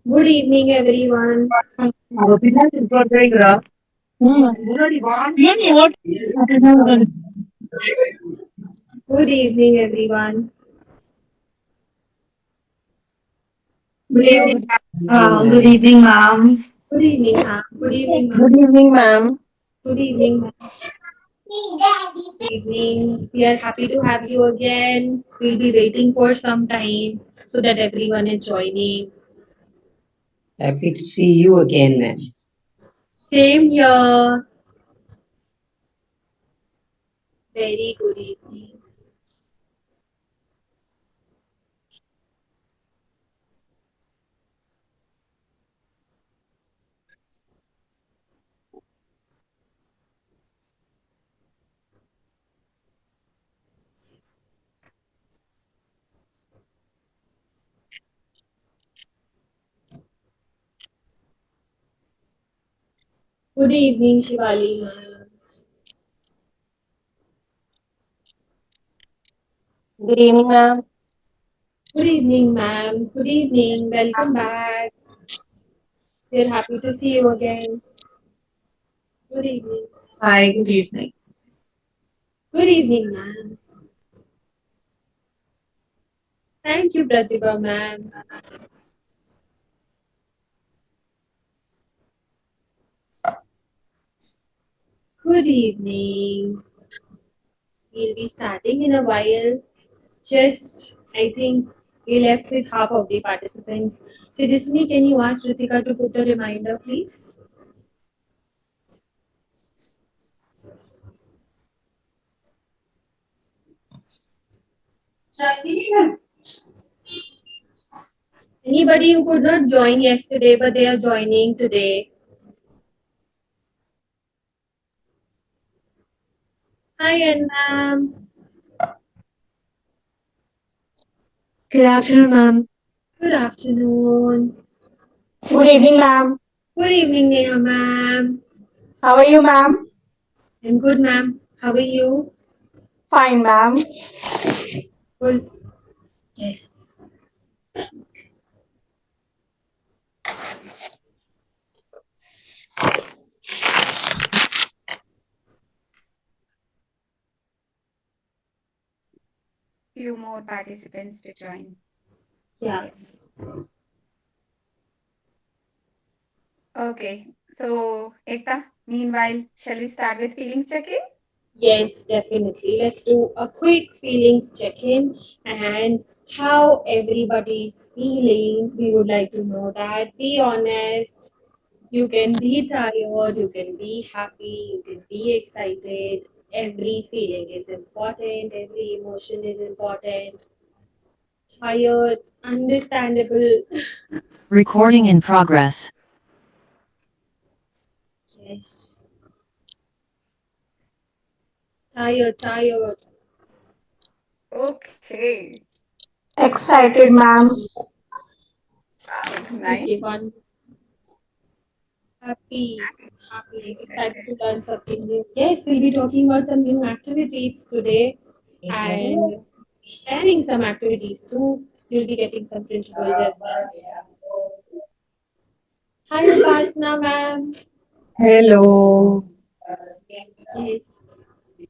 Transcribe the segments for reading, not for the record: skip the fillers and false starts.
Good evening, everyone. Good evening, everyone. Good evening. Good evening, ma'am. Good evening, ma'am. Good evening, ma'am. Good evening, ma'am. Good evening, ma'am. Good evening. We are happy to have you again. We'll be waiting for some time so that everyone is joining. Happy to see you again, ma'am. Same here. Very good evening. Good evening, Shivali, ma'am. Good evening, ma'am. Good evening, ma'am. Good evening. Welcome back. We're happy to see you again. Good evening. Hi, good evening. Good evening, ma'am. Thank you, Pratibha, ma'am. Good evening. We'll be starting in a while. Just, I think we left with half of the participants. So, Juswani, can you ask Ritika to put a reminder, please? Anybody who could not join yesterday but they are joining today? Hi, and ma'am. Good afternoon, ma'am. Good afternoon. Good evening, ma'am. Good evening, Neha, ma'am. How are you, ma'am? I'm good, ma'am. How are you? Fine, ma'am. Good. Yes. Few more participants to join. Yeah. Yes. Okay. So, Ekta, meanwhile, shall we start with feelings check-in? Yes, definitely. Let's do a quick feelings check in and how everybody's feeling. We would like to know that. Be honest. You can be tired, you can be happy, you can be excited. Every feeling is important, every emotion is important. Tired, understandable. Recording in progress. Yes. Tired, tired. Okay. Excited, ma'am. Nice. Okay, one. Happy, happy, excited to learn something new. Yes, we'll be talking about some new activities today and sharing some activities too. You'll be getting some principles as well. Hi, Upasna, ma'am. Hello. Yes.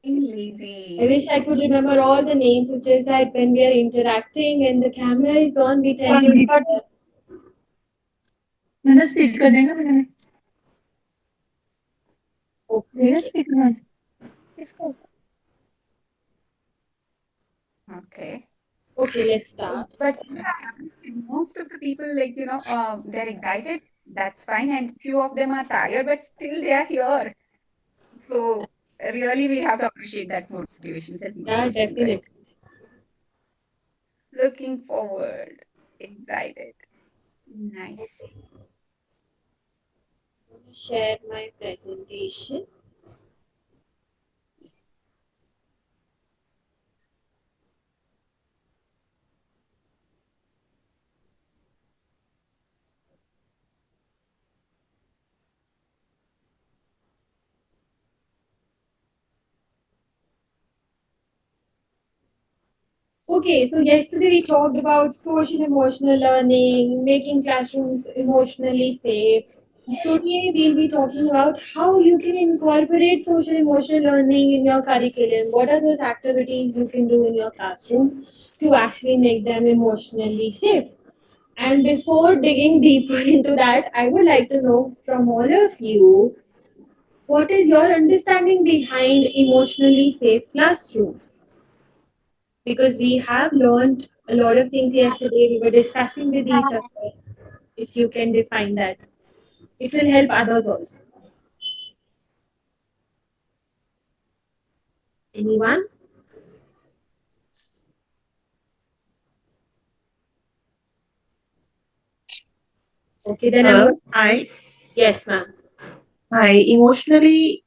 Being I lazy. wish I could remember all the names. It's just that when we are interacting and the camera is on, we tend to. मैंने speed कर देगा मैंने देगा Okay. Speed में इसको Okay. Okay, let's start. But most of the people, they're excited. That's fine. And few of them are tired, but still they are here. So, really, we have to appreciate that motivation, Yeah, self-motivation, right? definitely. Looking forward. Excited. Nice. Share my presentation. Okay, so yesterday we talked about social emotional learning, making classrooms emotionally safe. Today we'll be talking about how you can incorporate social emotional learning in your curriculum. What are those activities you can do in your classroom to actually make them emotionally safe? And before digging deeper into that, I would like to know from all of you, what is your understanding behind emotionally safe classrooms? Because we have learned a lot of things yesterday. We were discussing with each other. If you can define that, it will help others also. Anyone? Okay, then I'm Hello. going. Hi. Yes, ma'am. Hi. Emotionally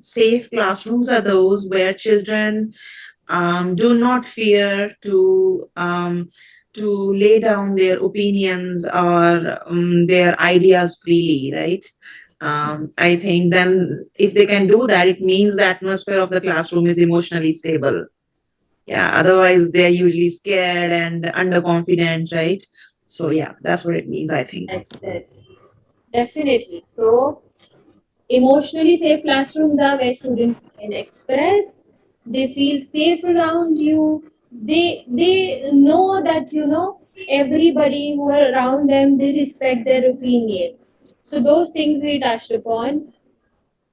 safe classrooms are those where children do not fear to lay down their opinions or their ideas freely, right? I think then if they can do that, it means the atmosphere of the classroom is emotionally stable. Yeah, otherwise they're usually scared and underconfident, right? So yeah, that's what it means, I think. That's definitely. So, emotionally safe classrooms are where students can express, they feel safe around you, they know that everybody who are around them, they respect their opinion. So those things we touched upon,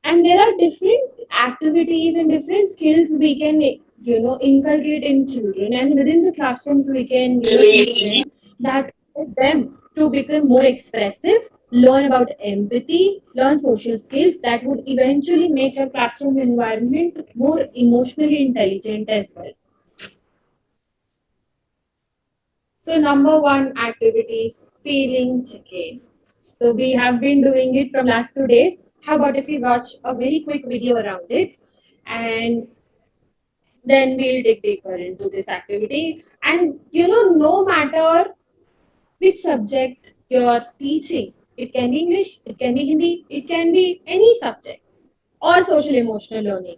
and there are different activities and different skills we can inculcate in children, and within the classrooms we can teach them that help them to become more expressive, learn about empathy, learn social skills that would eventually make your classroom environment more emotionally intelligent as well. So number one activity is feeling check-in. So we have been doing it from last 2 days. How about if we watch a very quick video around it, and then we'll dig deeper into this activity. And no matter which subject you're teaching, it can be English, it can be Hindi, it can be any subject, or social emotional learning.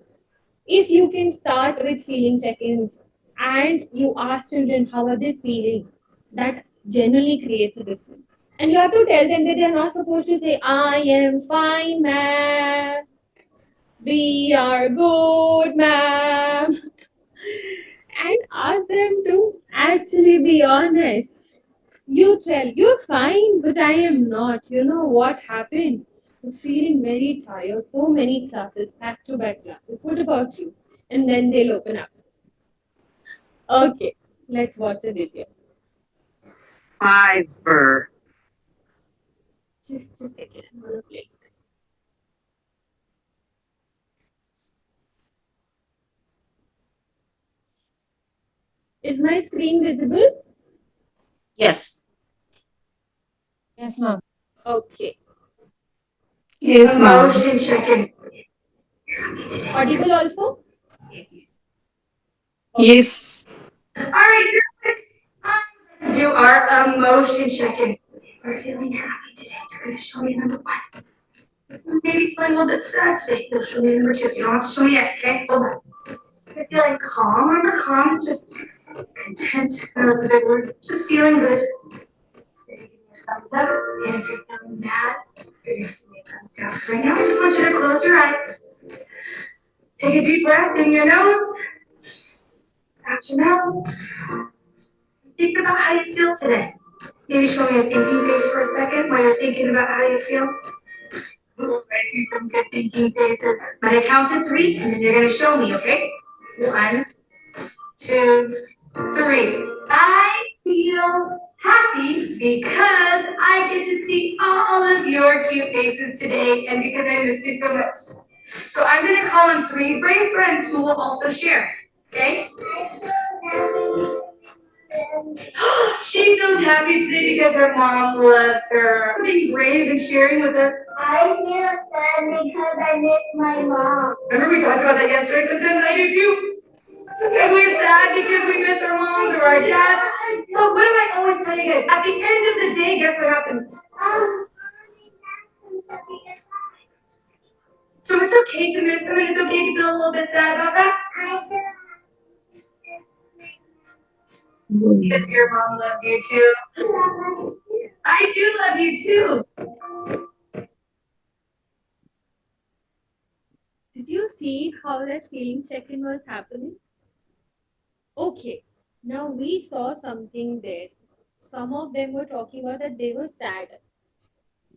If you can start with feeling check-ins and you ask children how are they feeling, that generally creates a difference. And you have to tell them that they are not supposed to say, I am fine, ma'am. We are good, ma'am. And ask them to actually be honest. You tell, you're fine, but I am not. You know what happened? I'm feeling very tired. So many classes, back to back classes. What about you? And then they'll open up. Okay, let's watch a video. Fiverr. Just a second, I'm gonna play. Is my screen visible? Yes. Yes, ma'am. Okay. Yes, ma'am. Emotion check-in. Audible also? Yes. All right, let's do our emotion check-in. We're feeling happy today. You're gonna show me number one. Maybe feeling a little bit sad today. You'll show me number two. You don't have to show me yet, okay? Hold on. You're feeling calm. Remember, calm is just content. I know it's a big word. Just feeling good. You're giving me a thumbs up. And if you're feeling mad, you're giving me a thumbs down. So right now, I just want you to close your eyes. Take a deep breath in your nose. Out your mouth. Think about how you feel today. Maybe show me a thinking face for a second while you're thinking about how you feel. Ooh, I see some good thinking faces. I'm gonna count to three, and then you're gonna show me, okay? 1, 2, 3. I feel happy because I get to see all of your cute faces today, and because I missed you so much. So I'm gonna call on 3 brave friends who will also share, okay? She feels happy today because her mom loves her. Being brave and sharing with us. I feel sad because I miss my mom. Remember we talked about that yesterday? Sometimes I do too. Sometimes we're sad because we miss our moms or our dads. But what do I always tell you guys? At the end of the day, guess what happens? So it's okay to miss them and it's okay to feel a little bit sad about that. I feel Because your mom loves you too. I do love you too. Did you see how that feeling check-in was happening? Okay, now we saw something there. Some of them were talking about that they were sad,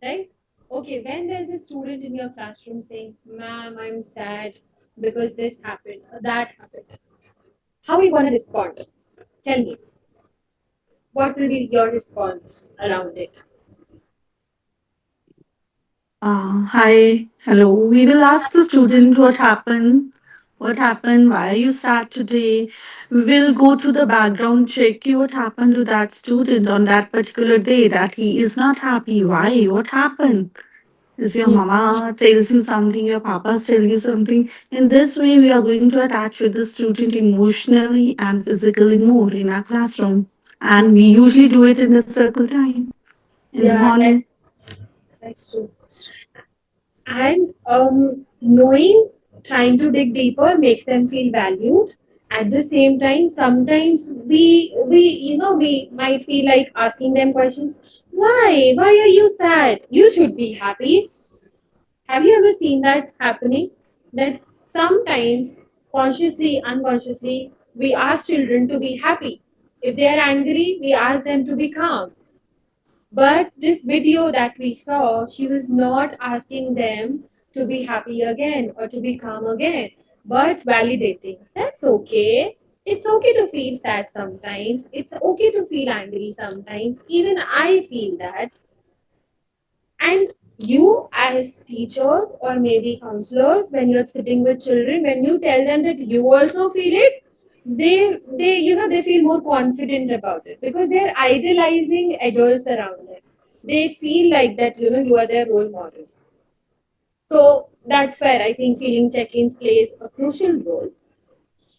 right? Okay, when there's a student in your classroom saying, "Ma'am, I'm sad because this happened, that happened," how are you going to respond? Tell me, what will be your response around it? Hi, hello. We will ask the student what happened. What happened? Why are you sad today? We will go to the background check. What happened to that student on that particular day that he is not happy? Why? What happened? Is your mama tells you something, your papa tell you something? In this way, we are going to attach with the student emotionally and physically more in our classroom. And we usually do it in the circle time in the Yeah, morning. that's true. And knowing, trying to dig deeper makes them feel valued. At the same time, sometimes we might feel like asking them questions. Why are you sad? You should be happy. Have you ever seen that happening? That sometimes, consciously, unconsciously, we ask children to be happy. If they are angry, we ask them to be calm. But this video that we saw, she was not asking them to be happy again or to be calm again, but validating. That's okay. It's okay to feel sad sometimes. It's okay to feel angry sometimes. Even I feel that. And you, as teachers or maybe counselors, when you're sitting with children, when you tell them that you also feel it, they feel more confident about it because they're idolizing adults around them. They feel like that you are their role model. So that's where I think feeling check-ins plays a crucial role.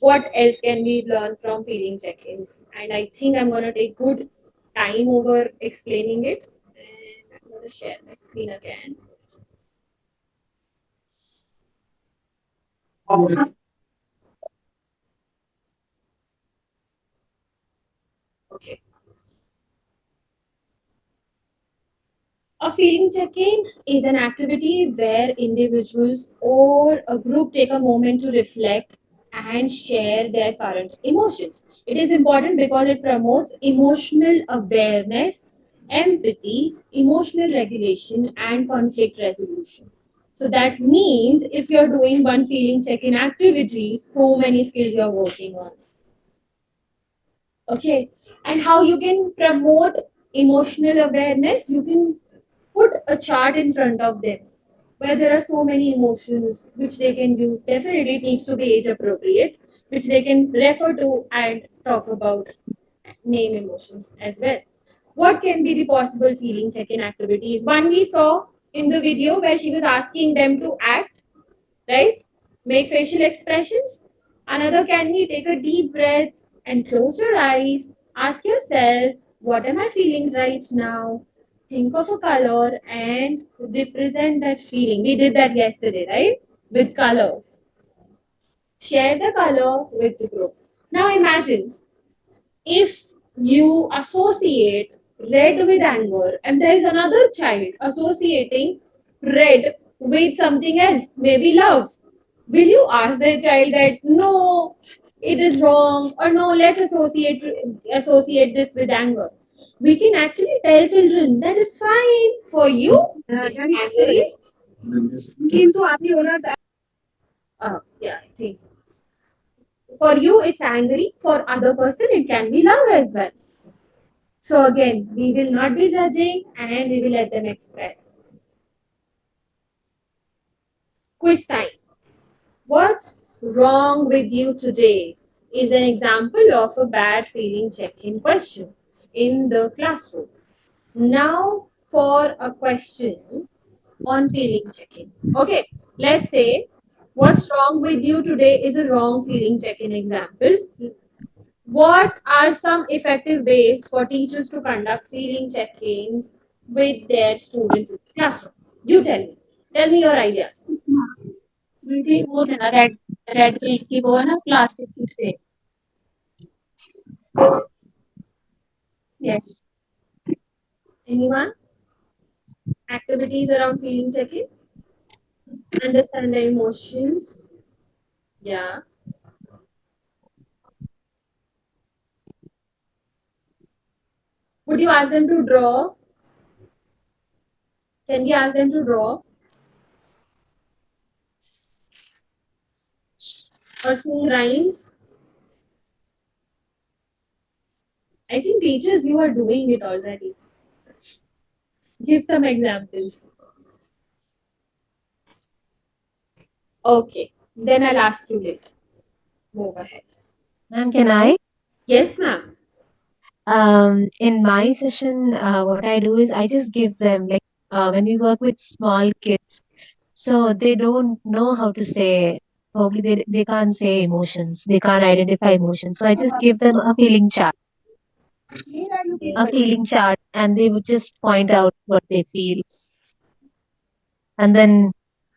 What else can we learn from feeling check-ins? And I think I'm gonna take good time over explaining it. And I'm gonna share my screen again. Okay. A feeling check-in is an activity where individuals or a group take a moment to reflect and share their current emotions. It is important because it promotes emotional awareness, empathy, emotional regulation, and conflict resolution. So that means if you're doing one feeling check-in activity, so many skills you're working on. Okay. And how you can promote emotional awareness, you can put a chart in front of them where there are so many emotions which they can use. Definitely it needs to be age appropriate, which they can refer to and talk about, name emotions as well. What can be the possible feeling check-in activities? One we saw in the video where she was asking them to act, right? Make facial expressions. Another can be take a deep breath and close your eyes. Ask yourself, what am I feeling right now? Think of a color and represent that feeling. We did that yesterday, right? With colors. Share the color with the group. Now imagine if you associate red with anger and there is another child associating red with something else, maybe love, will you ask the child that no, it is wrong, or no, let's associate this with anger? We can actually tell children that it's fine for you, it's angry. কিন্তু আপনি ওনার Yeah, I think for you it's angry, for other person it can be love as well. So again, we will not be judging and we will let them express. Quiz time. What's wrong with you today is an example of a bad feeling check-in question in the classroom. Now for a question on feeling check-in. Okay, let's say what's wrong with you today is a wrong feeling check-in example. What are some effective ways for teachers to conduct feeling check-ins with their students in the classroom? You tell me. Tell me your ideas. स्मृति वो देना red red colour की वो है ना plastic की tray Yes. Anyone? Activities around feeling checking? Understand the emotions. Yeah. Would you ask them to draw? Can we ask them to draw? Or sing rhymes? I think teachers, you are doing it already. Give some examples. Okay. Then I'll ask you later. Move ahead. Ma'am, can I? Yes, ma'am. In my session, what I do is I just give them like when we work with small kids, so they don't know how to say. Probably they can't say emotions. They can't identify emotions. So I just give them a Yes. feeling chart, and they would just point out what they feel, and then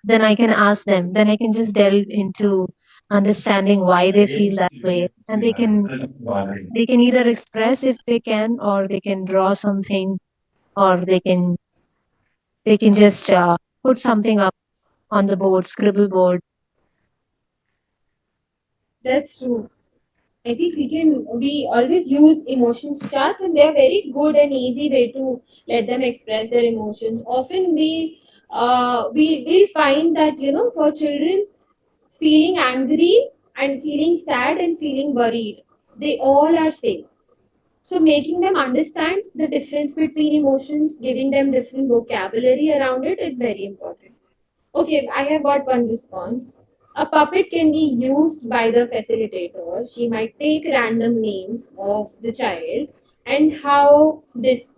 I can ask them. Then I can just delve into understanding why they feel that way, and they can either express if they can, or they can draw something, or they can just put something up on the board, scribble board. That's true. I think we always use emotions charts, and they're very good and easy way to let them express their emotions. Often we will find that, for children, feeling angry and feeling sad and feeling worried, they all are same. So making them understand the difference between emotions, giving them different vocabulary around it is very important. Okay, I have got one response. A puppet can be used by the facilitator. She might take random names of the child and how this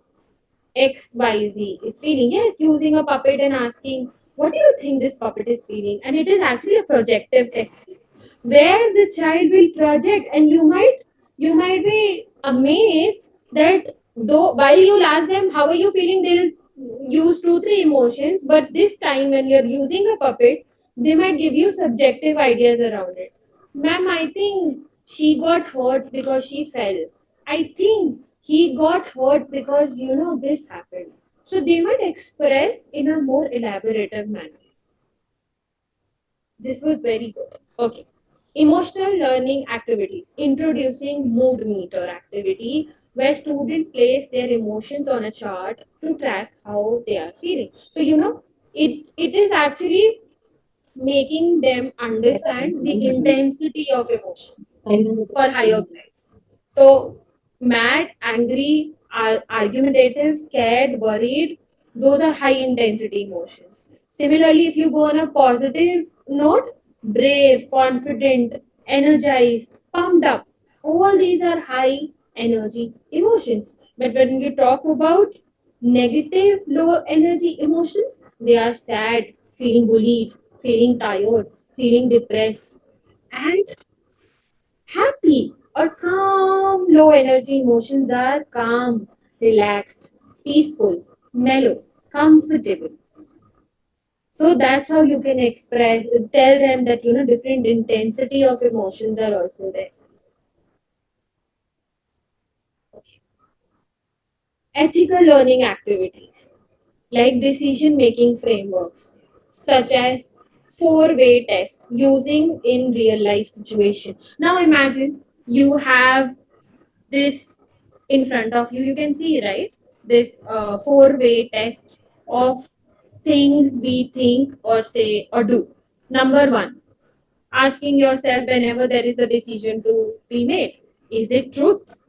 XYZ is feeling. Yes, using a puppet and asking, what do you think this puppet is feeling? And it is actually a projective technique where the child will project, and you might be amazed that though while you'll ask them how are you feeling, they'll use 2 3 emotions, but this time when you're using a puppet, they might give you subjective ideas around it. Ma'am, I think she got hurt because she fell. I think he got hurt because this happened. So they might express in a more elaborative manner. This was very good. Okay. Emotional learning activities. Introducing mood meter activity where students place their emotions on a chart to track how they are feeling. So it is actually making them understand the intensity of emotions for higher grades. So, mad, angry, argumentative, scared, worried, those are high intensity emotions. Similarly, if you go on a positive note, brave, confident, energized, pumped up, all these are high energy emotions. But when you talk about negative, low energy emotions, they are sad, feeling bullied, feeling tired, feeling depressed, and happy or calm. Low energy emotions are calm, relaxed, peaceful, mellow, comfortable. So that's how you can tell them that different intensity of emotions are also there. Okay. Ethical learning activities like decision making frameworks, such as four-way test using in real life situation. Now imagine you have this in front of you. You can see, right? This four-way test of things we think or say or do. Number one, asking yourself whenever there is a decision to be made, is it truth?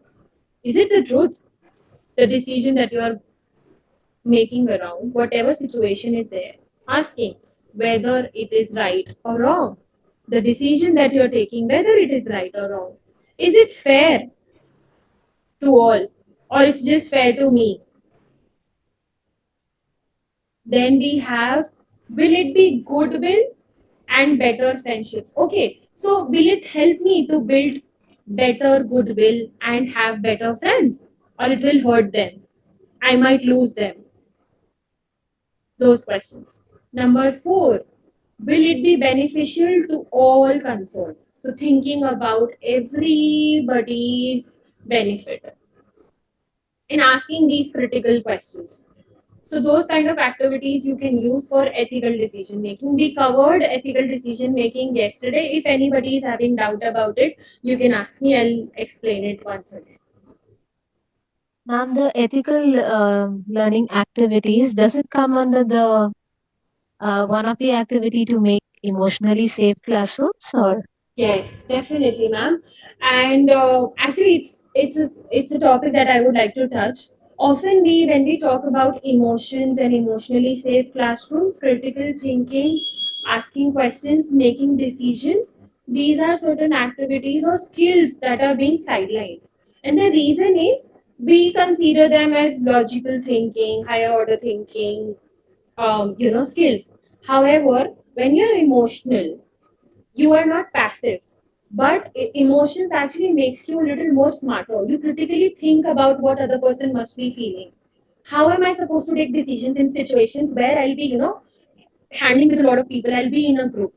Is it the truth? The decision that you are making around whatever situation is there, asking whether it is right or wrong. The decision that you're taking, whether it is right or wrong. Is it fair to all, or it's just fair to me? Then we have, will it be goodwill and better friendships? Okay, so will it help me to build better goodwill and have better friends, or it will hurt them? I might lose them. Those questions. Number four, will it be beneficial to all concerned? So, thinking about everybody's benefit. in asking these critical questions. So those kind of activities you can use for ethical decision making. We covered ethical decision making yesterday. If anybody is having doubt about it, you can ask me. I'll explain it once again. Ma'am, the ethical learning activities, does it come under the one of the activity to make emotionally safe classrooms or? Yes, definitely, ma'am. And actually, it's a topic that I would like to touch. Often, when we talk about emotions and emotionally safe classrooms, critical thinking, asking questions, making decisions, these are certain activities or skills that are being sidelined. And the reason is we consider them as logical thinking, higher order thinking, skills. However, when you're emotional, you are not passive, but emotions actually makes you a little more smarter. You critically think about what other person must be feeling. How am I supposed to take decisions in situations where I'll be handling with a lot of people, I'll be in a group.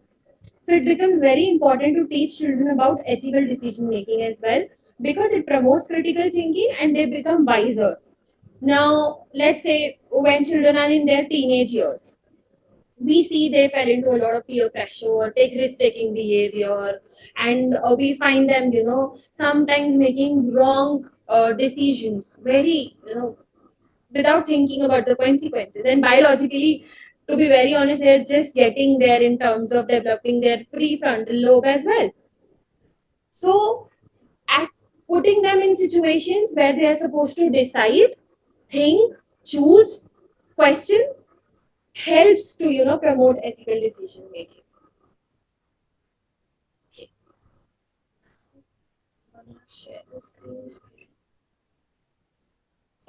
So it becomes very important to teach children about ethical decision making as well, because it promotes critical thinking and they become wiser. Now let's say when children are in their teenage years, we see they fell into a lot of peer pressure, take risk taking behavior, and we find them, sometimes making wrong decisions, very, without thinking about the consequences. And biologically, to be very honest, they're just getting there in terms of developing their prefrontal lobe as well. So, at putting them in situations where they are supposed to decide, think, choose, question, helps to promote ethical decision making. Okay. Share the screen.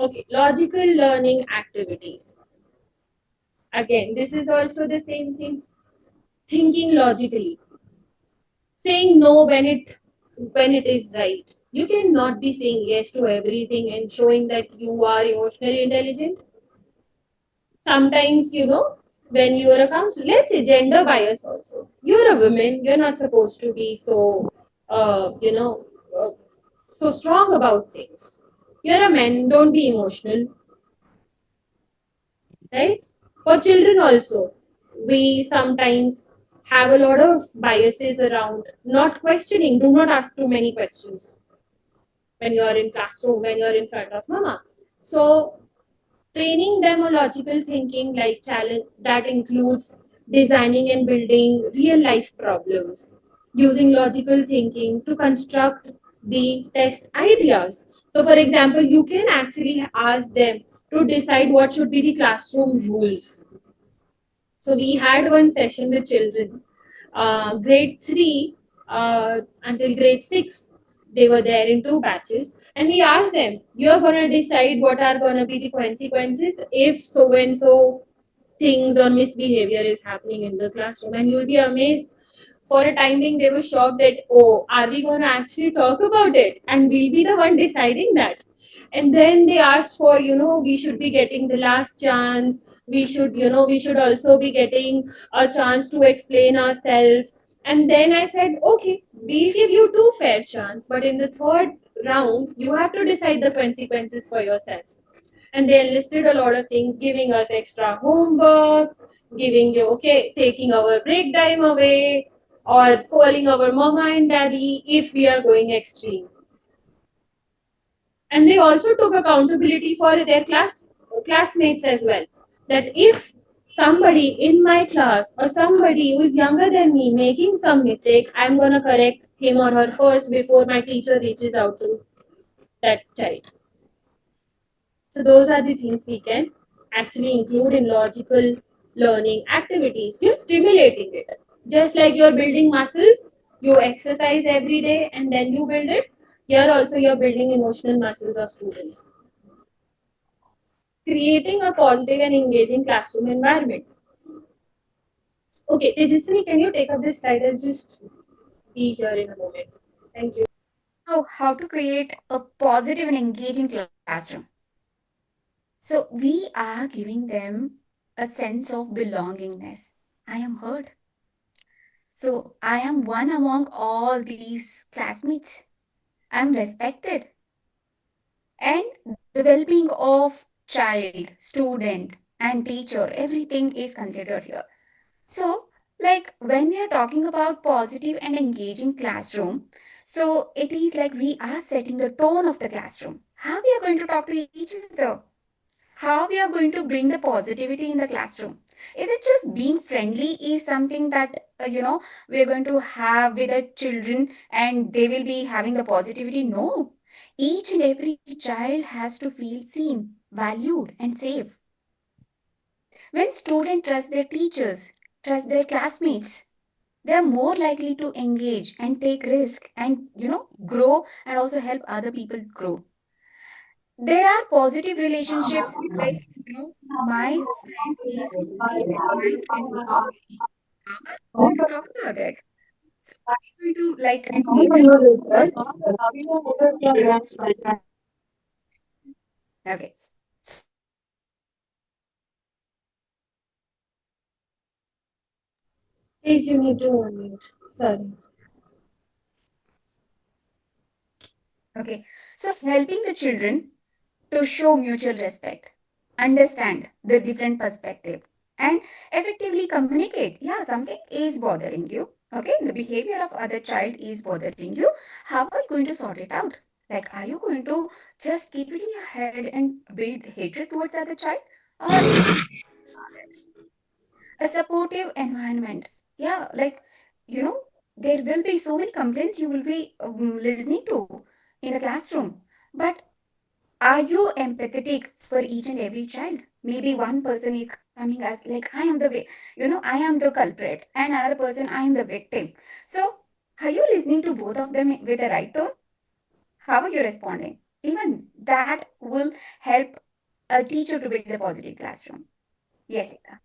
Okay, logical learning activities. Again, this is also the same thing. Thinking logically, saying no when it is right. You cannot be saying yes to everything and showing that you are emotionally intelligent. Sometimes, when you are a counselor, let's say gender bias also. You're a woman, you're not supposed to be so, uh, you know, uh, so strong about things. You're a man, don't be emotional, right? For children also, we sometimes have a lot of biases around not questioning. Do not ask too many questions when you're in classroom, when you're in front of mama. So training them a logical thinking like challenge that includes designing and building real life problems, using logical thinking to construct the test ideas. So for example, you can actually ask them to decide what should be the classroom rules. So we had one session with children, grade 3 until grade 6. They were there in two batches, and we asked them, "You're gonna decide what are gonna be the consequences if so and so things or misbehavior is happening in the classroom." And you'll be amazed. For a time being, they were shocked that, oh, are we gonna actually talk about it, and we'll be the one deciding that? And then they asked for, we should be getting the last chance, we should also be getting a chance to explain ourselves. And then I said, okay, we'll give you two fair chance, but in the third round you have to decide the consequences for yourself. And they listed a lot of things, giving us extra homework, giving you, okay, taking our break time away, or calling our mama and daddy if we are going extreme. And they also took accountability for their classmates as well, that if somebody in my class or somebody who is younger than me making some mistake, I'm going to correct him or her first before my teacher reaches out to that child. So those are the things we can actually include in logical learning activities. You're stimulating it, just like you're building muscles. You exercise every day and then you build it. Here also you're building emotional muscles of students. Creating a positive and engaging classroom environment. Okay, Tejaswini, can you take up this slide? I'll just be here in a moment. Thank you. Now, how to create a positive and engaging classroom. So we are giving them a sense of belongingness. I am heard. So I am one among all these classmates. I am respected. And the well-being of child, student, and teacher, everything is considered here. So, like when we are talking about positive and engaging classroom, so it is like we are setting the tone of the classroom. How we are going to talk to each other? How we are going to bring the positivity in the classroom? Is it just being friendly is something that we are going to have with the children and they will be having the positivity? No. Each and every child has to feel seen, valued, and safe. When students trust their teachers, trust their classmates, they are more likely to engage and take risk and grow and also help other people grow. There are positive relationships, like my friend is only my friend is only. How are you going to talk about it? So are you going to like okay. Please, you need to unmute. Sorry. Okay. So helping the children to show mutual respect, understand the different perspective, and effectively communicate. Yeah, something is bothering you. Okay, the behavior of other child is bothering you. How are you going to sort it out? Like, are you going to just keep it in your head and build hatred towards other child, or a supportive environment? Yeah, like you know, there will be so many complaints you will be listening to in the classroom, but are you empathetic for each and every child? Maybe one person is coming as like, I am the way, I am the culprit, and another person, I am the victim. So, are you listening to both of them with the right tone? How are you responding? Even that will help a teacher to build a positive classroom. Yes, Ekta.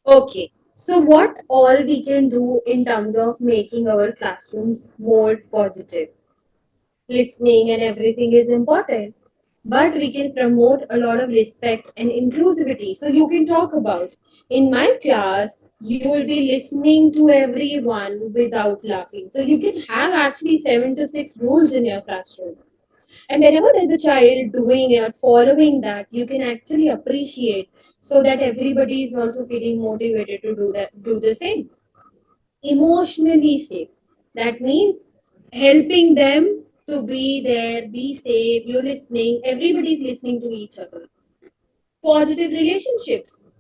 Okay. So, what all we can do in terms of making our classrooms more positive? Listening and everything is important, but we can promote a lot of respect and inclusivity. So, you can talk about in my class, you will be listening to everyone without laughing. So, you can have actually 7 to 6 rules in your classroom. And whenever there's a child doing or following that, you can actually appreciate so that everybody is also feeling motivated to do the same. Emotionally safe. That means helping them to be there, be safe, you're listening, everybody's listening to each other. Positive relationships.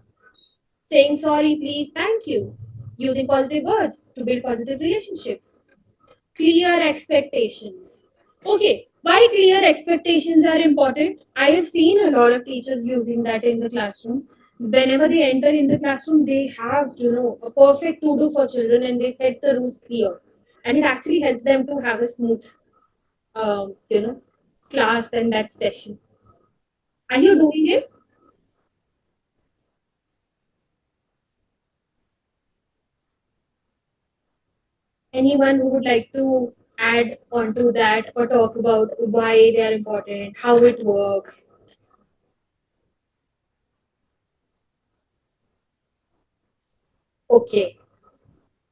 Saying sorry, please, thank you. Using positive words to build positive relationships. Clear expectations. Okay, why clear expectations are important? I have seen a lot of teachers using that in the classroom. Whenever they enter in the classroom, they have, a perfect to do for children and they set the rules clear. And it actually helps them to have a smooth, um, you know, class and that session. Are you doing it? Anyone who would like to add onto that or talk about why they are important, how it works? Okay,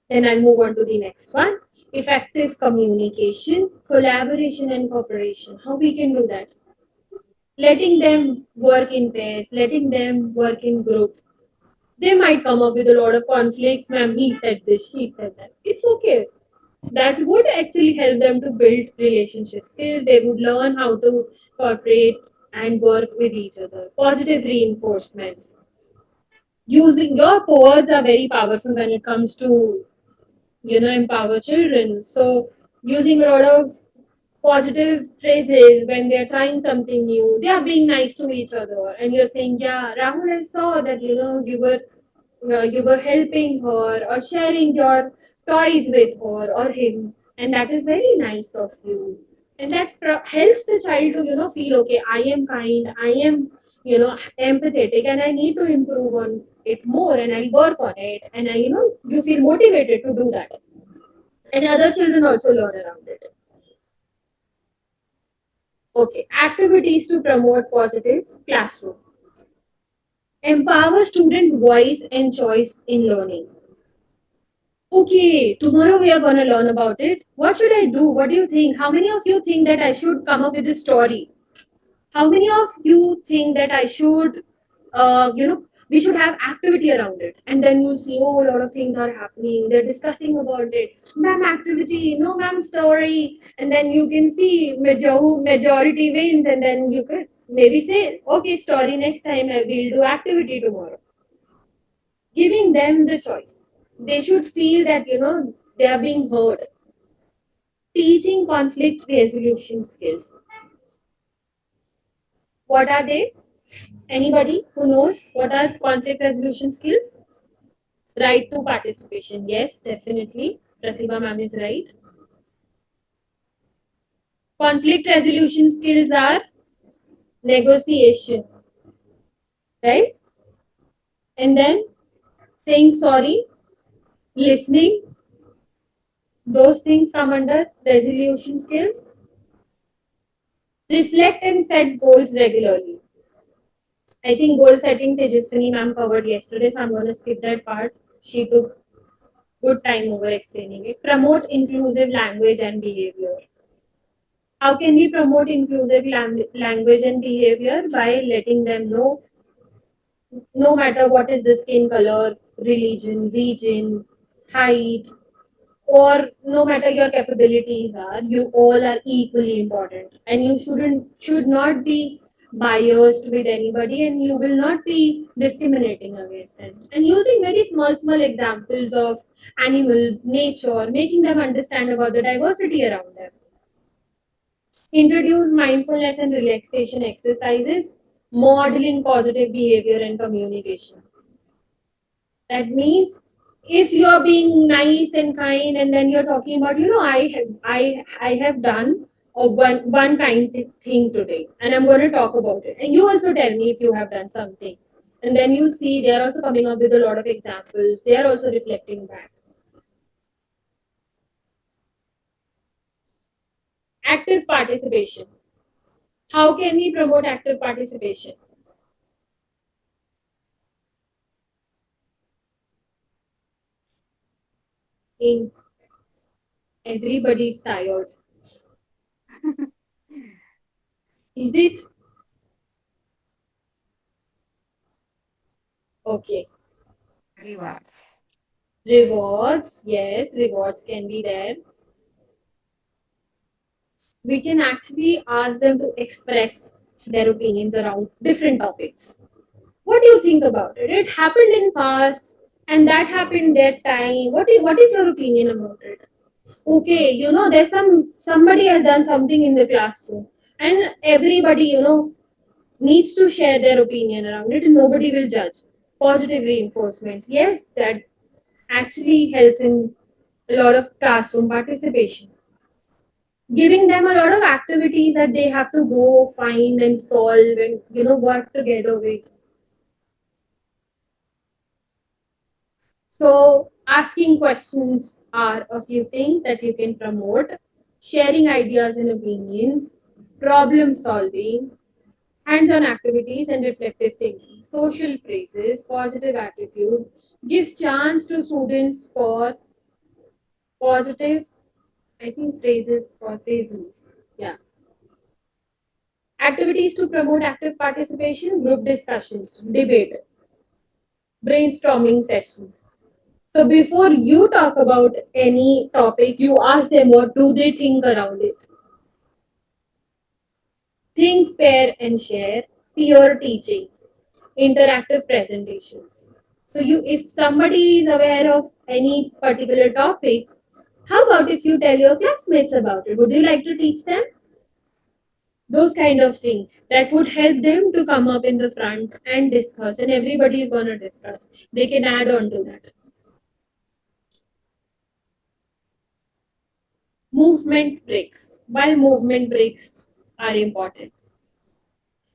then I'll move on to the next one. Effective communication, collaboration, and cooperation. How we can do that? Letting them work in pairs, letting them work in group. They might come up with a lot of conflicts. Ma'am, he said this, she said that. It's okay. That would actually help them to build relationship skills. They would learn how to cooperate and work with each other. Positive reinforcements. Using your words are very powerful when it comes to empower children. So using a lot of positive phrases when they're trying something new, they are being nice to each other, and you're saying, "Yeah, Rahul, I saw that you were helping her or sharing your toys with her or him, and that is very nice of you." And that helps the child to feel okay. I am kind. I am empathetic, and I need to improve on it more, and I'll work on it. And you feel motivated to do that, and other children also learn around it. Okay, activities to promote positive classroom. Empower student voice and choice in learning. Okay, tomorrow we are going to learn about it. What should I do? What do you think? How many of you think that I should come up with a story How many of you think that I should, we should have activity around it? And then you'll see, oh, a lot of things are happening. They're discussing about it. Ma'am, activity. No, ma'am, story. And then you can see majority wins. And then you could maybe say, okay, story next time. We'll do activity tomorrow. Giving them the choice. They should feel that, they are being heard. Teaching conflict resolution skills. What are they? Anybody who knows what are conflict resolution skills? Right to participation. Yes, definitely. Pratibha ma'am is right. Conflict resolution skills are negotiation, right? And then saying sorry, listening, those things come under resolution skills. Reflect and set goals regularly. I think goal setting Tejaswini ma'am covered yesterday, so I'm going to skip that part. She took good time over explaining it. Promote inclusive language and behavior. How can we promote inclusive language and behavior? By letting them know no matter what is the skin color, religion, region, height, or no matter your capabilities are, you all are equally important. And you should not be biased with anybody, and you will not be discriminating against them. And using very small examples of animals, nature, making them understand about the diversity around them. Introduce mindfulness and relaxation exercises, modeling positive behavior and communication. That means if you're being nice and kind, and then you're talking about, I have done one kind thing today, and I'm going to talk about it. And you also tell me if you have done something. And then you'll see they are also coming up with a lot of examples. They are also reflecting back. Active participation. How can we promote active participation? In everybody's tired. Is it? Okay. Rewards. Rewards. Yes, rewards can be there. We can actually ask them to express their opinions around different topics. What do you think about it? It happened in past and that happened that time. What is your opinion about it? Okay, there's somebody has done something in the classroom, and everybody, needs to share their opinion around it, and nobody will judge. Positive reinforcements. Yes, that actually helps in a lot of classroom participation. Giving them a lot of activities that they have to go find and solve and work together with. So asking questions are a few things that you can promote. Sharing ideas and opinions, problem solving, hands-on activities and reflective thinking, social praises, positive attitude, gives chance to students for positive, I think phrases or phrases. Yeah. Activities to promote active participation, group discussions, debate, brainstorming sessions. So before you talk about any topic, you ask them what do they think around it. Think, pair, and share, peer teaching, interactive presentations. So if somebody is aware of any particular topic, how about if you tell your classmates about it? Would you like to teach them? Those kind of things that would help them to come up in the front and discuss, and everybody is going to discuss. They can add on to that. Movement breaks. While movement breaks are important.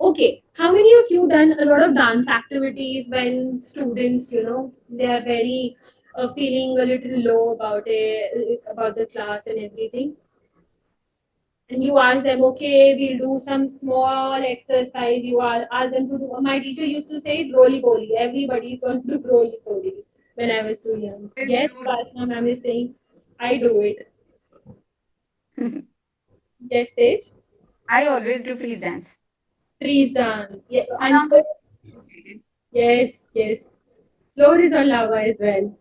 Okay, how many of you done a lot of dance activities when students, they are very feeling a little low about it, about the class and everything? And you ask them, okay, we'll do some small exercise. You ask them to do. My teacher used to say, roly poly. Everybody's going to do roly poly when I was too young. Yes, Yes, dude. Vasna ma'am is saying, I do it. Yes, Tej? I always do freeze dance. Trees dance. Yeah, and Along with associated. yes. Floor is on lava as well.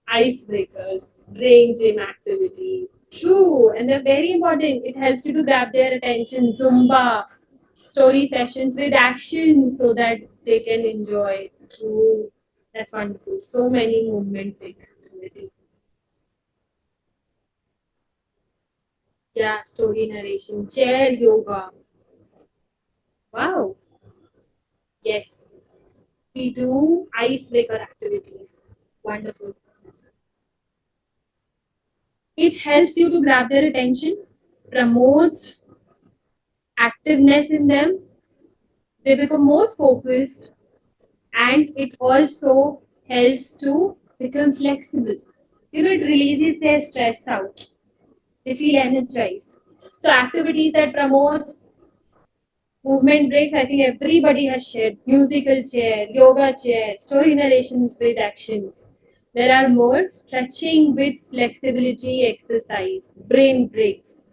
Icebreakers, brain gym activity. True, and they're very important. It helps you to grab their attention. Zumba, story sessions with action so that they can enjoy. True, that's wonderful. So many movement activities. Yeah, story narration, chair yoga. Wow, yes. We do icebreaker activities. Wonderful. It helps you to grab their attention, promotes activeness in them, they become more focused, and it also helps to become flexible. It releases their stress out. They feel energized. So activities that promotes movement breaks, I think everybody has shared. Musical chair, yoga chair, story narrations with actions. There are more stretching with flexibility exercise, brain breaks,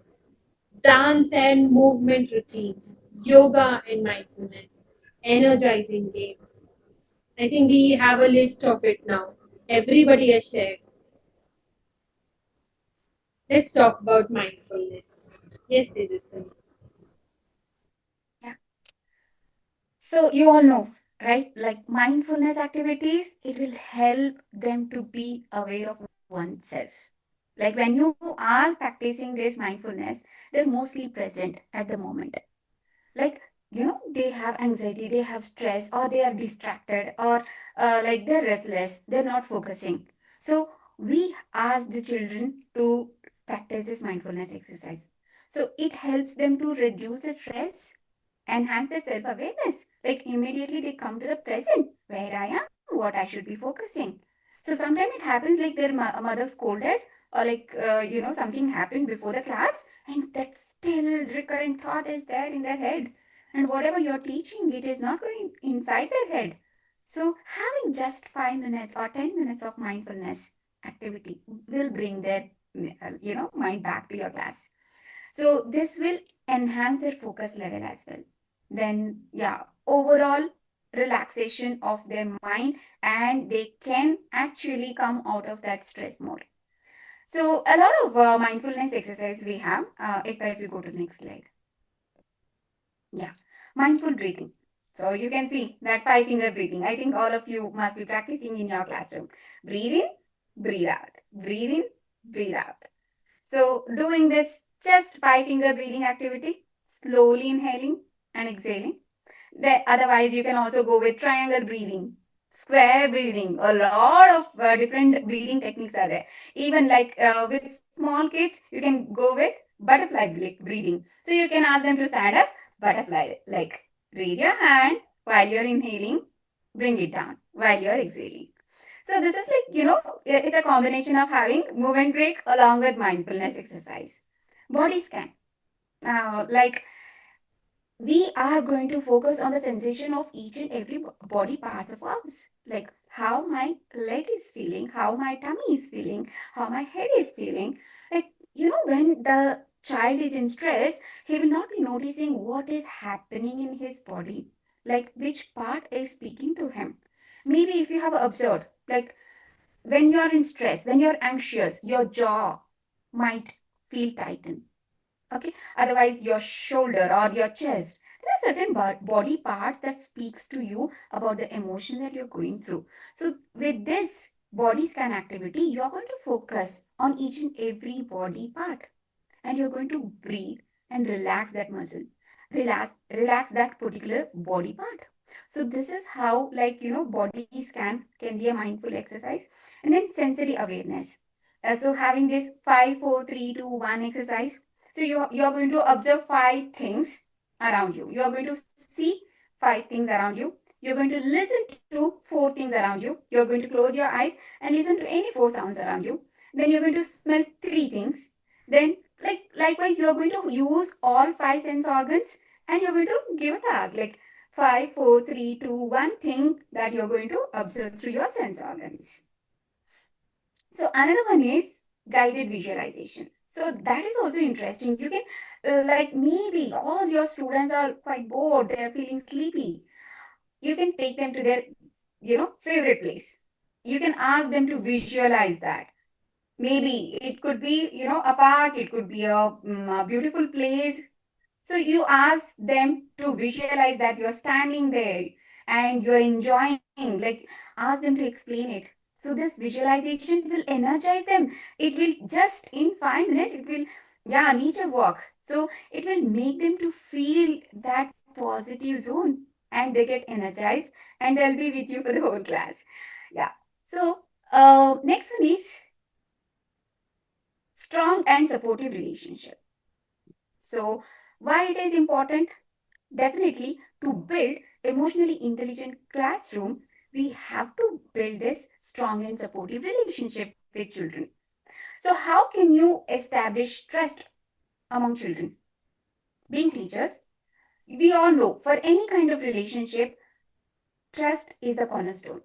dance and movement routines, yoga and mindfulness, energizing games. I think we have a list of it now. Everybody has shared. Let's talk about mindfulness. Yes, Tejaswani. Yeah. So you all know, right? Like mindfulness activities, it will help them to be aware of oneself. Like when you are practicing this mindfulness, they're mostly present at the moment. Like, they have anxiety, they have stress, or they are distracted, or like they're restless, they're not focusing. So we ask the children to practice this mindfulness exercise. So it helps them to reduce the stress, enhance their self-awareness. Like immediately they come to the present, where I am, what I should be focusing. So sometimes it happens like their mother scolded, or like something happened before the class, and that still recurrent thought is there in their head, and whatever you're teaching, it is not going inside their head. So having just 5 minutes or 10 minutes of mindfulness activity will bring their mind back to your class. So this will enhance their focus level as well. Then, yeah, overall relaxation of their mind, and they can actually come out of that stress mode. So a lot of mindfulness exercise we have. Ekta, if you go to the next slide. Yeah, mindful breathing. So you can see that 5 finger breathing. I think all of you must be practicing in your classroom. Breathe in, breathe out. Breathe in, breathe out. So doing this just 5 finger breathing activity, slowly inhaling and exhaling. Otherwise, you can also go with triangle breathing, square breathing. A lot of different breathing techniques are there. Even like with small kids, you can go with butterfly breathing. So you can ask them to stand up, butterfly, like raise your hand while you're inhaling, bring it down while you're exhaling. So this is like, it's a combination of having movement break along with mindfulness exercise. Body scan. Now, like we are going to focus on the sensation of each and every body parts of us, like how my leg is feeling, how my tummy is feeling, how my head is feeling. Like, when the child is in stress, he will not be noticing what is happening in his body, like which part is speaking to him. Maybe if you have observed, like when you're in stress, when you're anxious, your jaw might feel tightened. Okay, otherwise your shoulder or your chest, there are certain body parts that speaks to you about the emotion that you're going through. So with this body scan activity, you're going to focus on each and every body part, and you're going to breathe and relax that muscle, relax that particular body part. So this is how, like, body scan can be a mindful exercise. And then sensory awareness. So having this 5 4 3 2 1 exercise, so you're going to observe 5 things around you. You are going to see 5 things around you. You're going to listen to 4 things around you. You're going to close your eyes and listen to any 4 sounds around you. Then you're going to smell 3 things. Then, like likewise, you're going to use all 5 sense organs, and you're going to give a task like 5 4 3 2 1 thing that you're going to observe through your sense organs. So another one is guided visualization. So that is also interesting. You can, like, maybe all your students are quite bored, they're feeling sleepy. You can take them to their, favorite place. You can ask them to visualize that. Maybe it could be, a park, it could be a beautiful place. So you ask them to visualize that you're standing there and you're enjoying, like, ask them to explain it. So this visualization will energize them. It will just in 5 minutes, it will, yeah, nature walk. So it will make them to feel that positive zone and they get energized and they'll be with you for the whole class. Yeah. So next one is strong and supportive relationship. So why it is important? Definitely, to build emotionally intelligent classroom, we have to build this strong and supportive relationship with children. So how can you establish trust among children? Being teachers, we all know for any kind of relationship, trust is the cornerstone.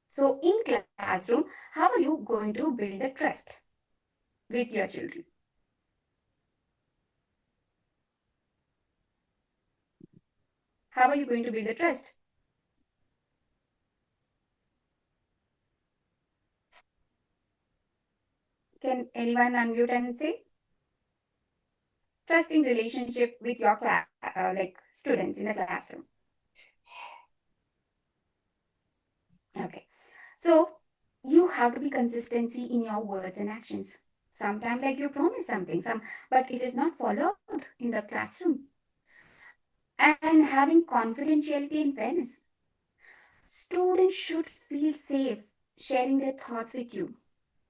So in classroom, how are you going to build the trust with your children? How are you going to build the trust? Can anyone unmute and say? Trusting relationship with your like students in the classroom. Okay. So you have to be consistency in your words and actions. Sometimes like you promise something, but it is not followed in the classroom. And having confidentiality and fairness. Students should feel safe sharing their thoughts with you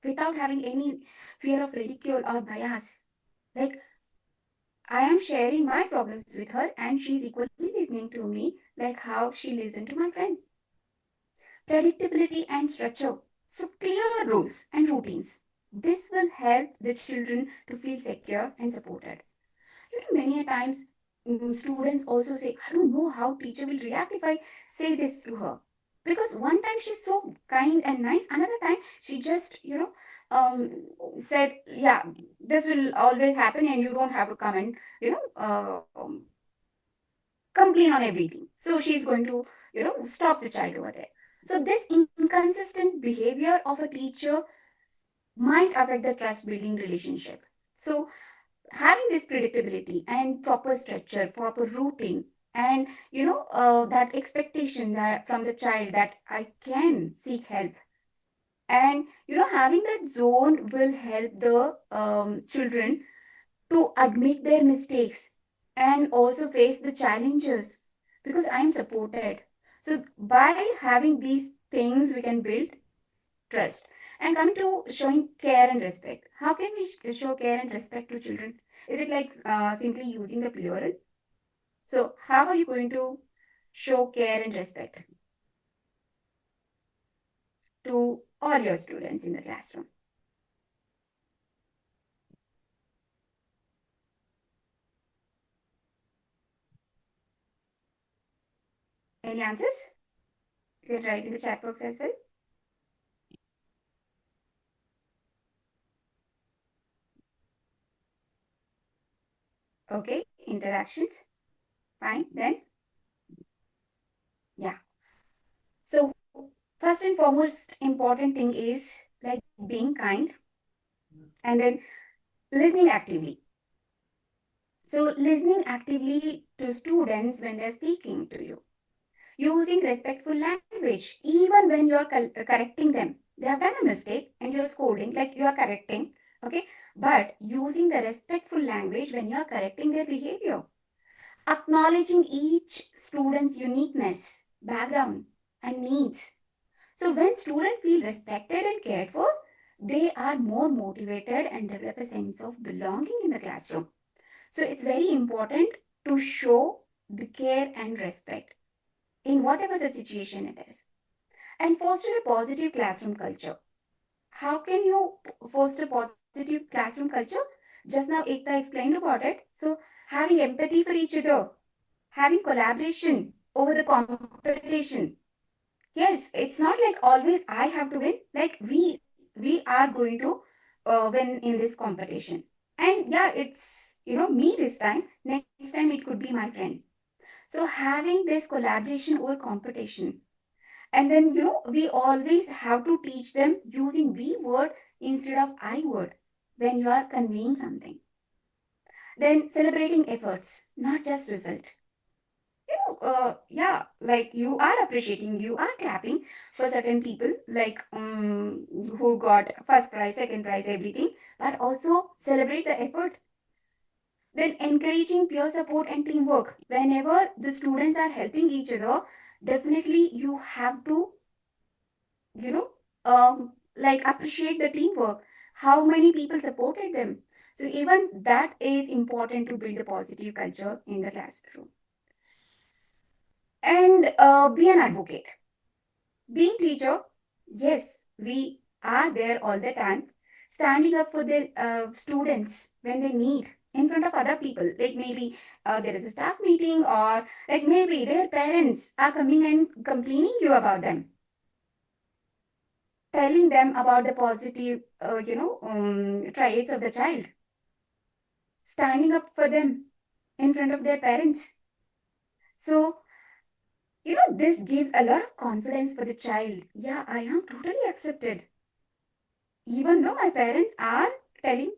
without having any fear of ridicule or bias. Like, I am sharing my problems with her and she's equally listening to me like how she listened to my friend. Predictability and structure. So clear rules and routines. This will help the children to feel secure and supported. Many a times students also say, I don't know how teacher will react if I say this to her. Because one time she's so kind and nice, another time she just, said, yeah, this will always happen and you don't have to come and, complain on everything. So she's going to, stop the child over there. So this inconsistent behavior of a teacher might affect the trust building relationship. So having this predictability and proper structure, proper routine, and that expectation that from the child that I can seek help, and having that zone will help the children to admit their mistakes and also face the challenges because I am supported. So by having these things, we can build trust. And coming to showing care and respect, how can we show care and respect to children? Is it like simply using the plural? So how are you going to show care and respect to all your students in the classroom? Any answers? You can write in the chat box as well. Okay, interactions. Fine, then. Yeah. So first and foremost important thing is like being kind and then listening actively. So listening actively to students when they're speaking to you. Using respectful language even when you're correcting them. They have done a mistake and you're scolding, like you're correcting, okay? But using the respectful language when you're correcting their behavior. Acknowledging each student's uniqueness, background, and needs. So when students feel respected and cared for, they are more motivated and develop a sense of belonging in the classroom. So it's very important to show the care and respect in whatever the situation it is. And foster a positive classroom culture. How can you foster positive classroom culture? Just now Ekta explained about it. So having empathy for each other, having collaboration over the competition. Yes, it's not like always I have to win. Like we are going to when in this competition. And yeah, it's, me this time. Next time it could be my friend. So having this collaboration over competition. And then, we always have to teach them using we word instead of I word when you are conveying something. Then celebrating efforts, not just result. Yeah, like you are appreciating, you are clapping for certain people, like who got first prize, second prize, everything, but also celebrate the effort. Then encouraging peer support and teamwork. Whenever the students are helping each other, definitely you have to, you know, like appreciate the teamwork. How many people supported them? So even that is important to build a positive culture in the classroom. And be an advocate. Being teacher, yes, we are there all the time, standing up for their students when they need in front of other people. Like maybe there is a staff meeting, or like maybe their parents are coming and complaining you about them, telling them about the positive, traits of the child, standing up for them in front of their parents. So, this gives a lot of confidence for the child. Yeah, I am totally accepted. Even though my parents are telling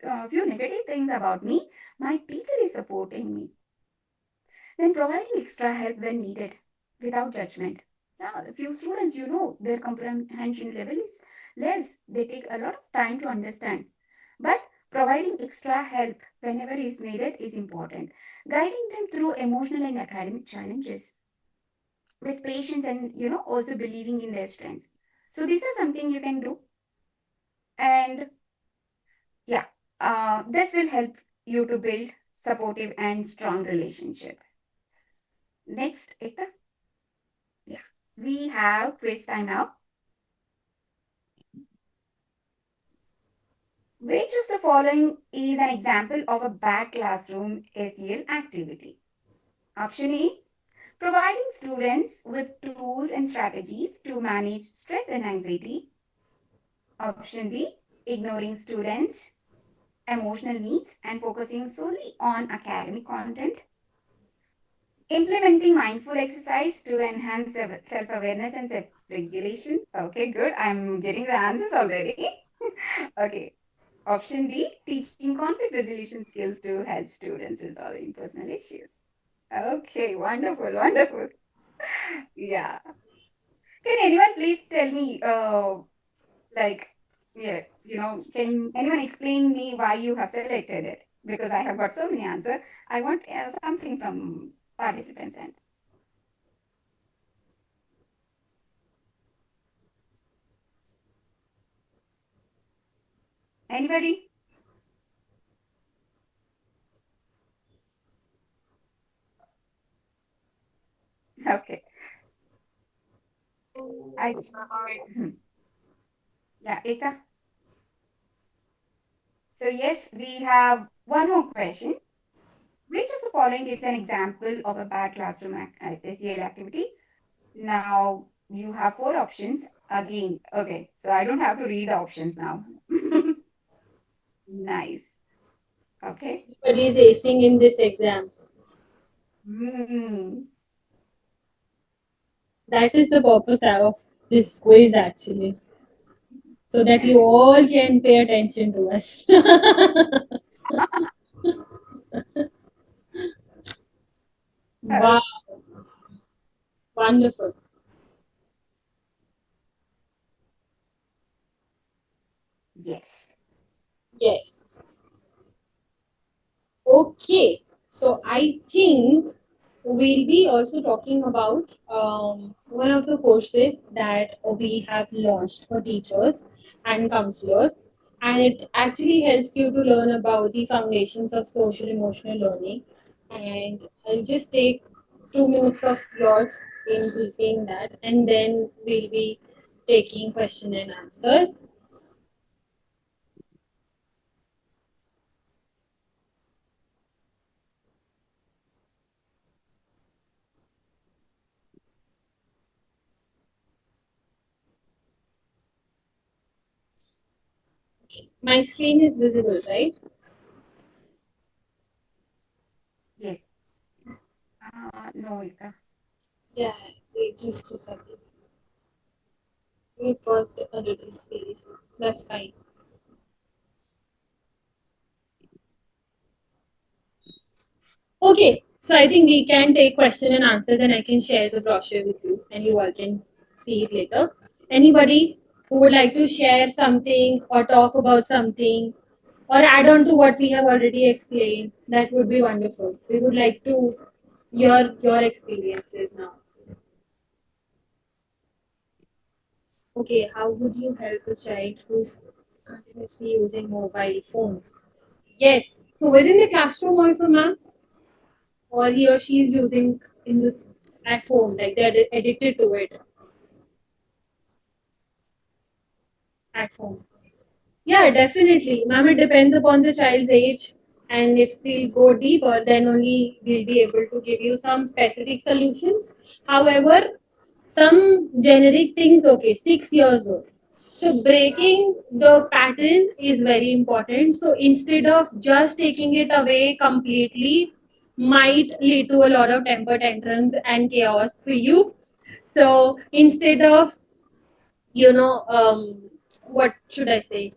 a few negative things about me, my teacher is supporting me. Then providing extra help when needed without judgment. Yeah, a few students, their comprehension level is less. They take a lot of time to understand. But providing extra help whenever is needed is important. Guiding them through emotional and academic challenges with patience and, also believing in their strength. So these are something you can do. And yeah, this will help you to build supportive and strong relationship. Next, Ekta. Yeah, we have quiz time now. Which of the following is an example of a bad classroom SEL activity? Option A, providing students with tools and strategies to manage stress and anxiety. Option B, ignoring students' emotional needs and focusing solely on academic content. Implementing mindful exercise to enhance self-awareness and self-regulation. Okay, good. I'm getting the answers already. Okay. Option D, teaching conflict resolution skills to help students resolving personal issues. Okay, wonderful, wonderful. Yeah. Can anyone please tell me, like, yeah, can anyone explain me why you have selected it? Because I have got so many answers. I want something from participants and anybody? Okay. I hmm. Yeah, Ekta. So yes, we have one more question. Which of the following is an example of a bad classroom SEL activity? Now you have four options again. Okay, so I don't have to read the options now. Nice. Okay. Everybody is acing in this exam. Hmm. That is the purpose of this quiz actually, so that you all can pay attention to us. Wow, wonderful. Yes. Yes. Okay, so I think we'll be also talking about one of the courses that we have launched for teachers and counselors, and it actually helps you to learn about the foundations of social emotional learning. And I'll just take 2 minutes of yours in briefing that, and then we'll be taking question and answers. My screen is visible, right? Yes. No, Ekta. Yeah, wait just a second. It got a little space. That's fine. Okay, so I think we can take question and answers and I can share the brochure with you and you all can see it later. Anybody who would like to share something or talk about something or add on to what we have already explained, that would be wonderful. We would like to hear your experiences now. Okay, how would you help a child who's continuously using mobile phone? Yes. So within the classroom also, ma'am, or he or she is using in this at home, like they're addicted to it at home. Yeah, definitely. Ma'am, it depends upon the child's age. And if we'll go deeper, then only we'll be able to give you some specific solutions. However, some generic things, okay, 6 years old. So breaking the pattern is very important. So instead of just taking it away completely, might lead to a lot of temper tantrums and chaos for you. So instead of, you know, what should I say?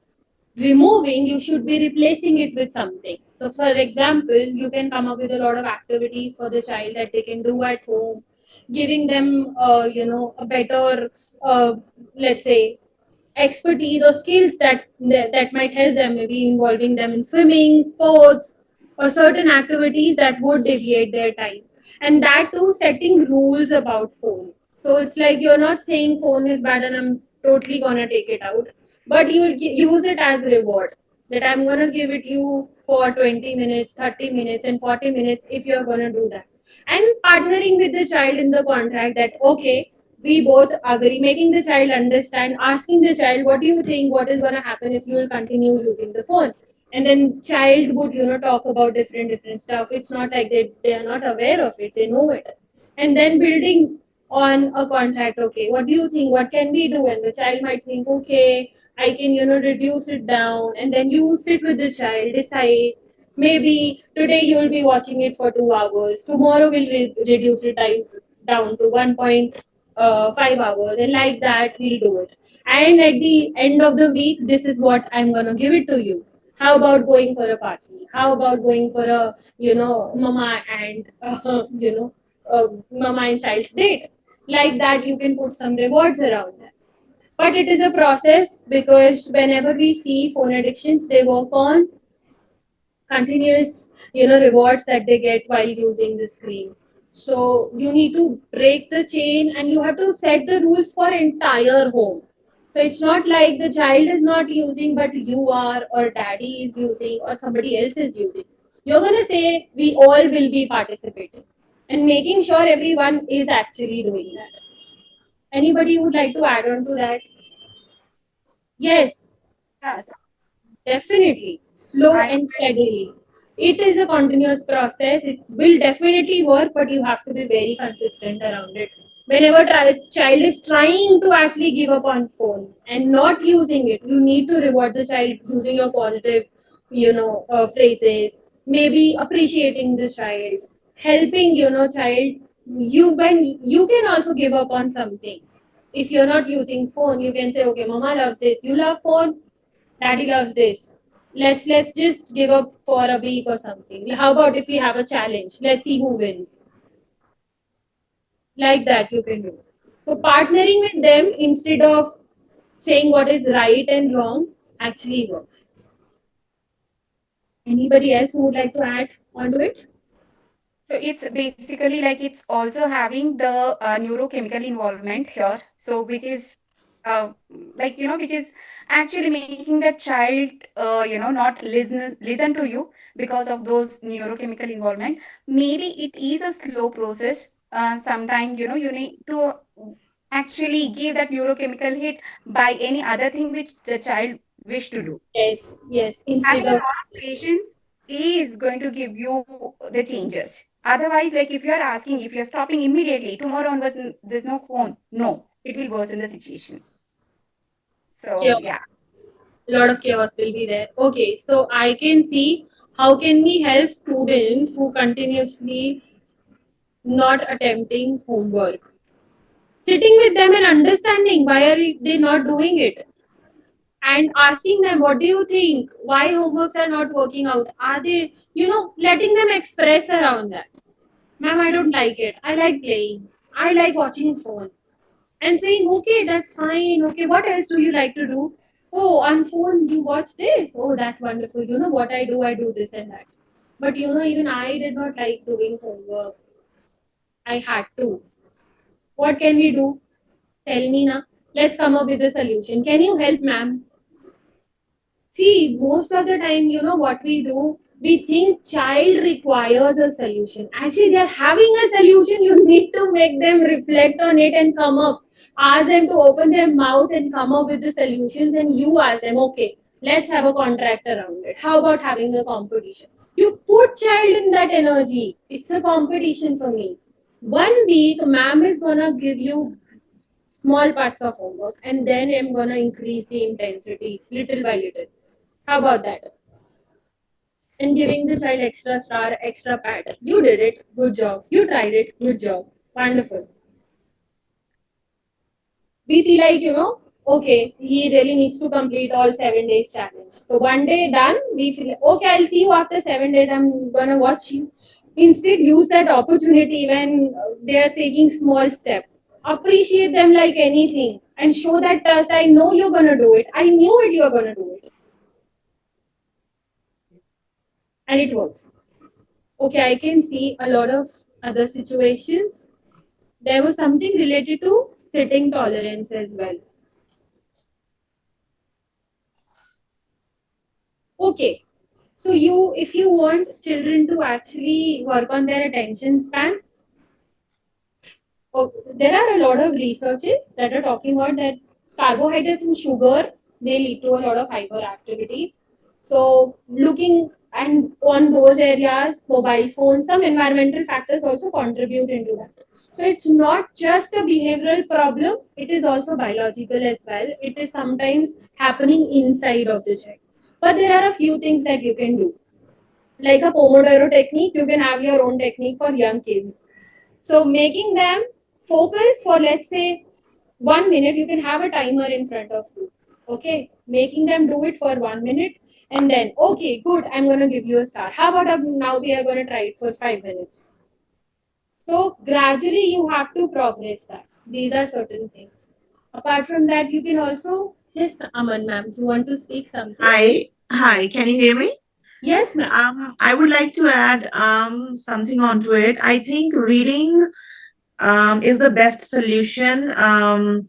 Removing, you should be replacing it with something. So, for example, you can come up with a lot of activities for the child that they can do at home, giving them, a better, let's say, expertise or skills that might help them, maybe involving them in swimming, sports, or certain activities that would deviate their time. And that too, setting rules about phone. So it's like you're not saying phone is bad and I'm totally gonna take it out, but you use it as reward. That I'm gonna give it you for 20 minutes, 30 minutes, and 40 minutes if you're gonna do that. And partnering with the child in the contract that okay, we both agree, making the child understand, asking the child, what do you think, what is going to happen if you will continue using the phone? And then child would, talk about different stuff. It's not like they are not aware of it, they know it. And then building on a contract, okay, what do you think, what can we do? And the child might think, okay, I can, reduce it down. And then you sit with the child, decide, maybe today you'll be watching it for 2 hours, tomorrow we'll reduce it down to 1.5 hours, and like that we'll do it. And at the end of the week, this is what I'm gonna give it to you. How about going for a party? How about going for a, mama and mama and child's date? Like that, you can put some rewards around that. But it is a process, because whenever we see phone addictions, they work on continuous, rewards that they get while using the screen. So you need to break the chain and you have to set the rules for entire home. So it's not like the child is not using but you are, or daddy is using, or somebody else is using. You're going to say we all will be participating and making sure everyone is actually doing that. Anybody would like to add on to that? Yes. Yeah, so Definitely, slow I and steadily. It is a continuous process. It will definitely work, but you have to be very consistent around it. Whenever child is trying to actually give up on phone and not using it, you need to reward the child using your positive, phrases. Maybe appreciating the child, helping, child. When you can also give up on something. If you're not using phone, you can say, okay, mama loves this. You love phone, daddy loves this. Let's just give up for a week or something. How about if we have a challenge? Let's see who wins. Like that you can do. So partnering with them instead of saying what is right and wrong actually works. Anybody else who would like to add onto it? So it's basically like it's also having the neurochemical involvement here. So which is which is actually making the child not listen to you because of those neurochemical involvement. Maybe it is a slow process. Sometimes you need to actually give that neurochemical hit by any other thing which the child wish to do. Yes, yes. Having Instead a of lot of patience is going to give you the changes. Otherwise, like if you are asking, if you're stopping immediately, tomorrow onwards, there's no phone. No, it will worsen the situation. So, yeah. chaos. A lot of chaos will be there. Okay, so I can see how can we help students who continuously not attempting homework. Sitting with them and understanding why are they not doing it, and asking them what do you think, why homeworks are not working out, are they, letting them express around that. Ma'am, I don't like it, I like playing, I like watching phone, and saying okay, that's fine, okay, what else do you like to do? Oh, on phone you watch this, oh that's wonderful, what I do this and that. But even I did not like doing homework, I had to. What can we do? Tell me now. Let's come up with a solution. Can you help, ma'am? See, most of the time, what we do, we think child requires a solution. Actually, they're having a solution. You need to make them reflect on it and come up. Ask them to open their mouth and come up with the solutions, and you ask them, okay, let's have a contract around it. How about having a competition? You put child in that energy. It's a competition for me. 1 week, ma'am is gonna give you small parts of homework, and then I'm gonna increase the intensity little by little. How about that? And giving the child extra star, extra pat. You did it. Good job. You tried it. Good job. Wonderful. We feel like, okay, he really needs to complete all 7 days challenge. So one day done, we feel, okay, I'll see you after 7 days. I'm going to watch you. Instead, use that opportunity when they are taking small step. Appreciate them like anything and show that trust. I know you're going to do it. I knew it, you're going to do it. And it works. Okay, I can see a lot of other situations. There was something related to sitting tolerance as well. Okay, so if you want children to actually work on their attention span, there are a lot of researches that are talking about that carbohydrates and sugar, they lead to a lot of hyperactivity. So looking and on those areas, mobile phones, some environmental factors also contribute into that. So it's not just a behavioral problem, it is also biological as well. It is sometimes happening inside of the child. But there are a few things that you can do. Like a Pomodoro technique, you can have your own technique for young kids. So making them focus for, let's say, 1 minute, you can have a timer in front of you. Okay, making them do it for 1 minute, and then okay, good, I'm going to give you a star. How about now we are going to try it for 5 minutes. So gradually you have to progress that. These are certain things. Apart from that, you can also, yes, Aman ma'am, you want to speak something? Hi, can you hear me? Yes, ma'am. I would like to add something onto it. I think reading is the best solution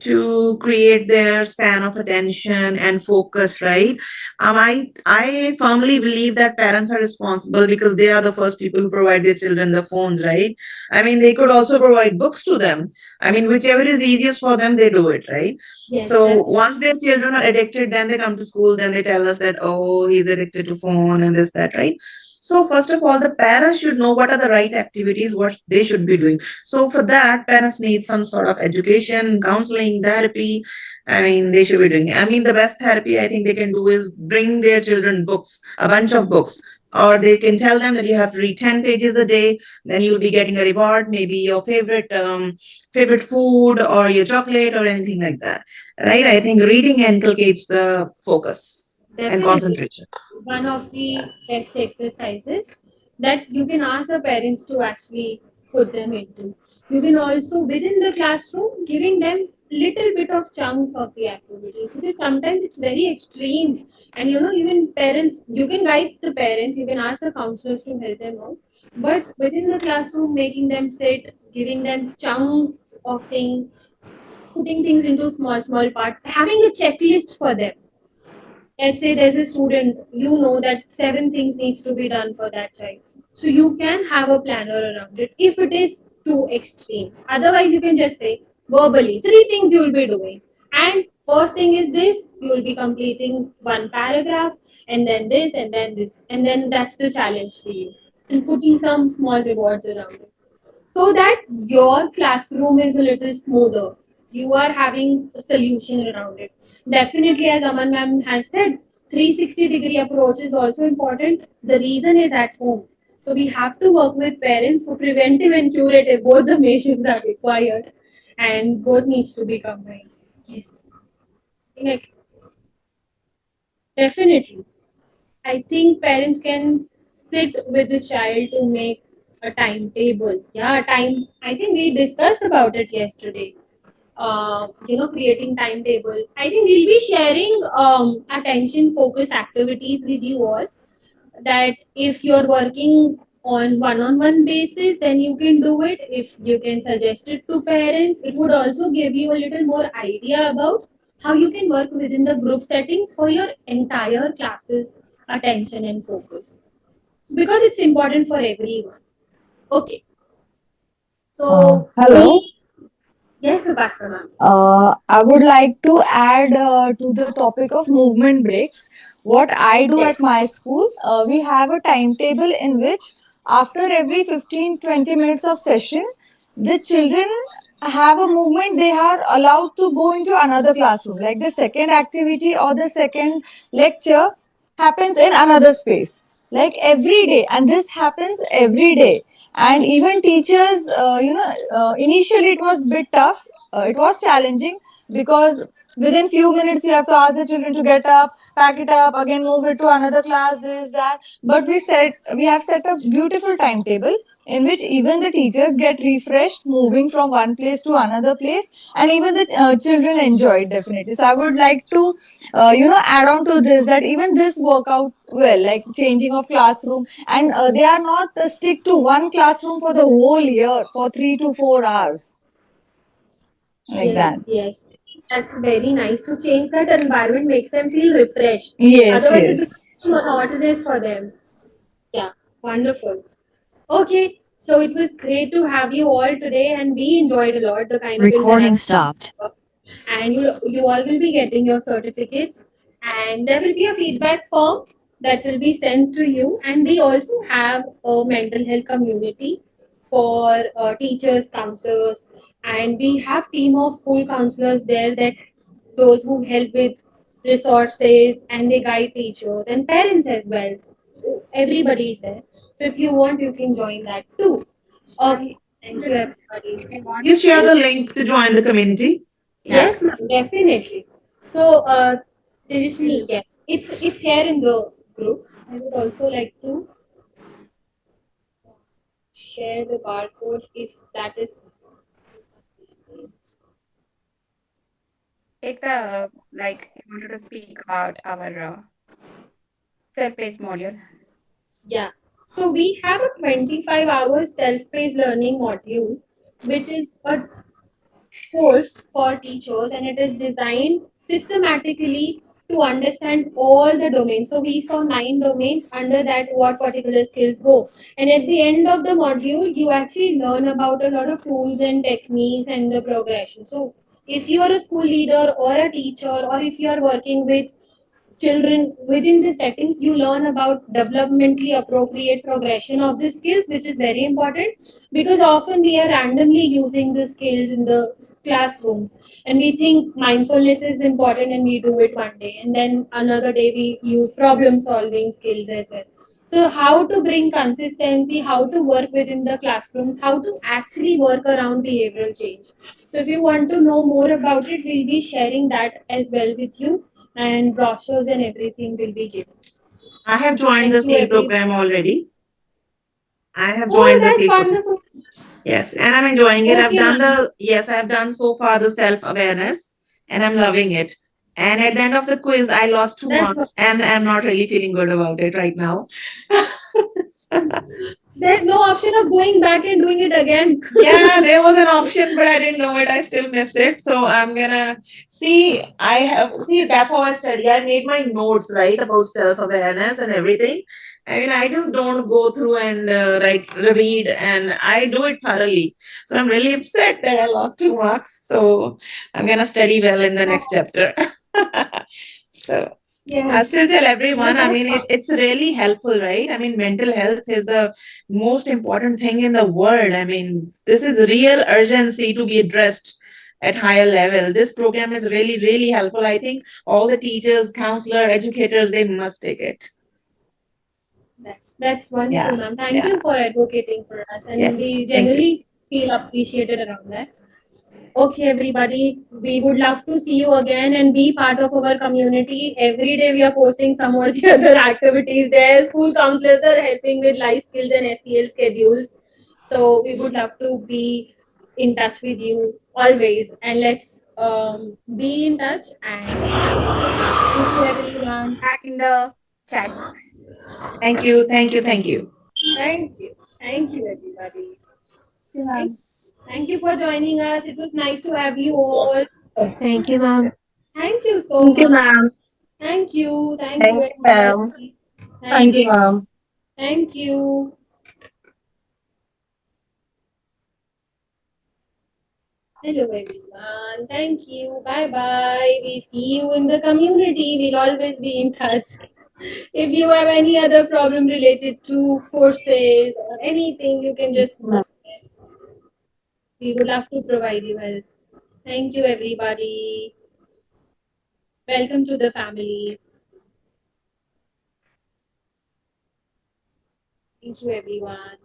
to create their span of attention and focus, right? I firmly believe that parents are responsible because they are the first people who provide their children the phones, right? I mean, they could also provide books to them. I mean, whichever is easiest for them, they do it, right? Yes, So once their children are addicted, then they come to school, then they tell us that, oh, he's addicted to phone and this, that, right? So first of all, the parents should know what are the right activities, what they should be doing. So for that, parents need some sort of education, counseling, therapy. I mean, they should be doing it. I mean, the best therapy I think they can do is bring their children books, a bunch of books. Or they can tell them that you have to read 10 pages a day, then you'll be getting a reward, maybe your favorite food or your chocolate or anything like that. Right? I think reading inculcates the focus and definitely concentration. one of the best exercises that you can ask the parents to actually put them into. You can also within the classroom giving them little bit of chunks of the activities, because sometimes it's very extreme, and even parents, you can guide the parents, you can ask the counselors to help them out, but within the classroom making them sit, giving them chunks of things, putting things into small parts, having a checklist for them. Let's say there's a student, that 7 things needs to be done for that child, so you can have a planner around it if it is too extreme. Otherwise you can just say verbally 3 things you'll be doing, and first thing is this, you'll be completing one paragraph, and then this, and then this, and then that's the challenge for you, and putting some small rewards around it, so that your classroom is a little smoother. You are having a solution around it. Definitely, as Aman ma'am has said, 360-degree approach is also important. The reason is at home. So we have to work with parents. So preventive and curative, both the measures are required, and both needs to be combined. Yes, like definitely. I think parents can sit with the child to make a timetable. Yeah, time. I think we discussed about it yesterday. Creating timetable. I think we'll be sharing attention focus activities with you all. That if you're working on one-on-one basis, then you can do it. If you can suggest it to parents, it would also give you a little more idea about how you can work within the group settings for your entire classes attention and focus. So because it's important for everyone. Okay. So Hello. yes, Upasana. I would like to add to the topic of movement breaks. What I do at my school, we have a timetable in which after every 15-20 minutes of session, the children have a movement. They are allowed to go into another classroom. Like the second activity or the second lecture happens in another space. Like every day, and this happens every day. And even teachers, initially it was bit tough, it was challenging because within few minutes you have to ask the children to get up, pack it up, again move it to another class, this, that. But we have set a beautiful timetable in which even the teachers get refreshed moving from one place to another place, and even the children enjoy it definitely. So I would like to add on to this that even this work out well, like changing of classroom, and they are not stick to one classroom for the whole year for 3 to 4 hours like that. Yes. That's very nice to change that environment, makes them feel refreshed. Yes, Otherwise, it yes. becomes monotonous for them. Yeah, wonderful. Okay, so it was great to have you all today, and we enjoyed a lot the kind of Recording interaction. stopped. And you all will be getting your certificates, and there will be a feedback form that will be sent to you. And we also have a mental health community for teachers, counselors, and we have team of school counselors there, that those who help with resources, and they guide teachers and parents as well. Everybody is there, so if you want you can join that too. Okay, thank you everybody. If you want Please share to, the link to join the community. yeah, Yes, ma'am, definitely. So, Tejaswini, yes, it's here in the group. I would also like to share the barcode if that is. Ekta, like you wanted to speak about our self-paced module. Yeah. So we have a 25 hours self-paced learning module, which is a course for teachers, and it is designed systematically to understand all the domains. So we saw 9 domains, under that what particular skills go. And at the end of the module, you actually learn about a lot of tools and techniques and the progression. So if you are a school leader or a teacher, or if you are working with children within the settings, you learn about developmentally appropriate progression of the skills, which is very important, because often we are randomly using the skills in the classrooms, and we think mindfulness is important and we do it one day, and then another day we use problem solving skills as well. So how to bring consistency, how to work within the classrooms, how to actually work around behavioral change. So if you want to know more about it, we'll be sharing that as well with you, and brochures and everything will be given. I have joined the Thank you, SEEL everyone. program already. I have Oh, joined the that's SEEL program. wonderful. Yes, and I'm enjoying it. Okay, ma'am. I've done so far the self awareness, and I'm loving it. And at the end of the quiz, I lost two That's what. marks, and I'm not really feeling good about it right now. There's no option of going back and doing it again. Yeah, there was an option, but I didn't know it. I still missed it. So I'm gonna see. That's how I study. I made my notes, right, about self awareness and everything. I mean, I just don't go through and read, and I do it thoroughly. So I'm really upset that I lost 2 marks. So I'm gonna study well in the next chapter. So I'll Yes. still tell No, everyone. I that's mean, fine. it's really helpful, right? I mean, mental health is the most important thing in the world. I mean, this is real urgency to be addressed. at higher level. This program is really, really helpful. I think all the teachers, counselor, educators, they must take it. That's wonderful, Yeah, ma'am. Thank yeah. you for advocating for us, and Yes, we thank you. generally feel appreciated around that. Okay, everybody, we would love to see you again and be part of our community. Every day we are posting some or the other activities there. School counselors are helping with life skills and SEL schedules. So we would love to be in touch with you always. And let's be in touch. And thank you, everyone. Back in the chat box. Thank you, thank you, thank you. Thank you. Thank you, everybody. Yeah, Thank, ma'am. thank you for joining us. It was nice to have you all. Thank you, ma'am. Thank you so Thank you, much. ma'am. Thank you. Thank you, Thank you, ma'am. everybody. Thank Thank you, you. ma'am. Thank you. Hello, everyone. Thank you. Bye bye. We see you in the community. We'll always be in touch. If you have any other problem related to courses or anything, you can just post it. We would love to provide you help. Thank you, everybody. Welcome to the family. Thank you, everyone.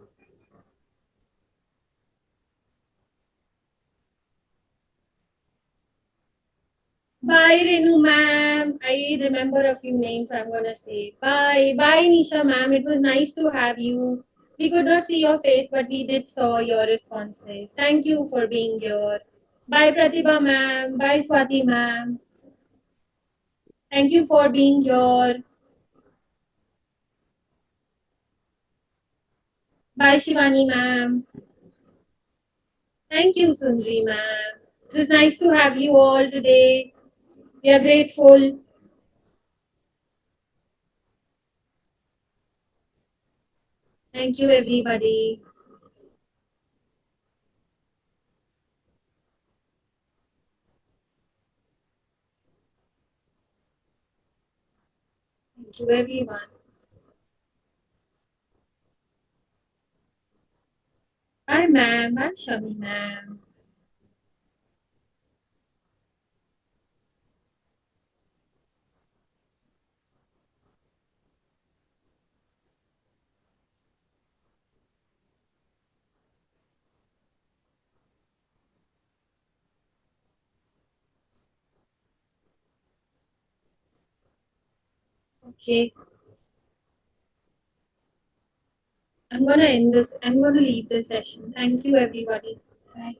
Bye, Renu ma'am. I remember a few names I'm gonna say. Bye. Bye, Nisha ma'am. It was nice to have you. We could not see your face, but we did saw your responses. Thank you for being here. Bye, Pratibha ma'am. Bye, Swati ma'am. Thank you for being here. Bye, Shivani ma'am. Thank you, Sundri ma'am. It was nice to have you all today. We are grateful. Thank you, everybody. Thank you, everyone. Bye, ma'am. Bye, Shami ma'am. Okay. I'm gonna end this. I'm gonna leave this session. Thank you, everybody. Bye.